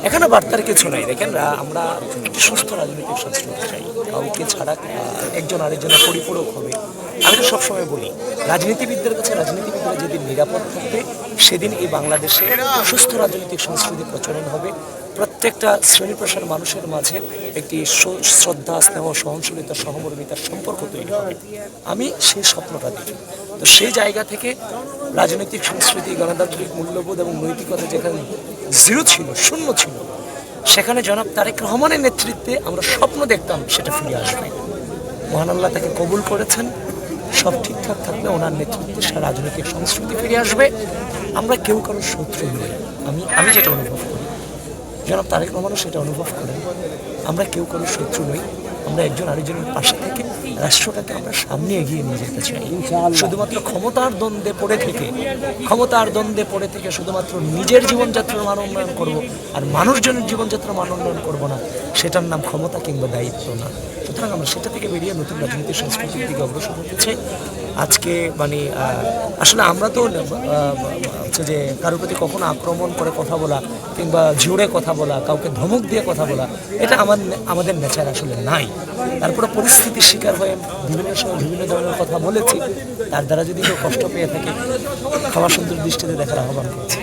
এখানে বার্তার কিছু নাই। দেখেন আমরা একটি সুস্থ রাজনৈতিক সংস্কৃতি চাই, কাউকে ছাড়া একজন আরেকজনের পরিপূরক হবে। আমি তো সবসময় বলি, রাজনীতিবিদদের কাছে রাজনীতিবিদরা যেদিন নিরাপদ থাকবে সেদিন এই বাংলাদেশে সুস্থ রাজনৈতিক সংস্কৃতি প্রচলন হবে। প্রত্যেকটা শ্রেণী পেশার মানুষের মাঝে একটি শ্রদ্ধা, স্নেহ, সহনশীলতা, সহমর্মিতার সম্পর্ক তৈরি হবে। আমি সেই স্বপ্নটা দেখি। তো সেই জায়গা থেকে রাজনৈতিক সংস্কৃতি, গণতান্ত্রিক মূল্যবোধ এবং নৈতিকতা যেখানে জিরো ছিল, শূন্য ছিল, সেখানে জনাব তারেক রহমানের নেতৃত্বে আমরা স্বপ্ন দেখতাম সেটা ফিরে আসবে। মহান আল্লাহ তাকে কবুল করেছেন। সব ঠিকঠাক থাকলে ওনার নেতৃত্বে সে রাজনৈতিক সংস্কৃতি ফিরে আসবে। আমরা কেউ কারোর শত্রু নই। আমি যেটা অনুভব করি, জনাব তারেক রহমানও সেটা অনুভব করেন। আমরা কেউ কারোর শত্রু নই। আমরা একজন আরেকজনের পাশে থেকে রাষ্ট্রটাকে আমরা সামনে এগিয়ে নিয়ে যেতে চাই। শুধুমাত্র ক্ষমতার দ্বন্দ্বে পড়ে থেকে শুধুমাত্র নিজের জীবনযাত্রার মান উন্নয়ন করবো আর মানুষজনের জীবনযাত্রার মান উন্নয়ন করবো না, সেটার নাম ক্ষমতা কিংবা দায়িত্ব না। সুতরাং আমরা সেটা থেকে বেরিয়ে নতুন রাজনৈতিক সংস্কৃতির দিকে অগ্রসর হতে চাই। আজকে আসলে আমরা তো হচ্ছে যে কারোর প্রতি কখনো আক্রমণ করে কথা বলা কিংবা জোরে কথা বলা, কাউকে ধমক দিয়ে কথা বলা, এটা আমাদের নেচার আসলে নাই। তারপরে পরিস্থিতির শিকার হয়ে বিভিন্ন সময় বিভিন্ন ধরনের কথা বলেছি। তার দ্বারা যদি কেউ কষ্ট পেয়ে থাকে, ক্ষমা সুন্দর দৃষ্টিতে দেখার আহ্বান করছি।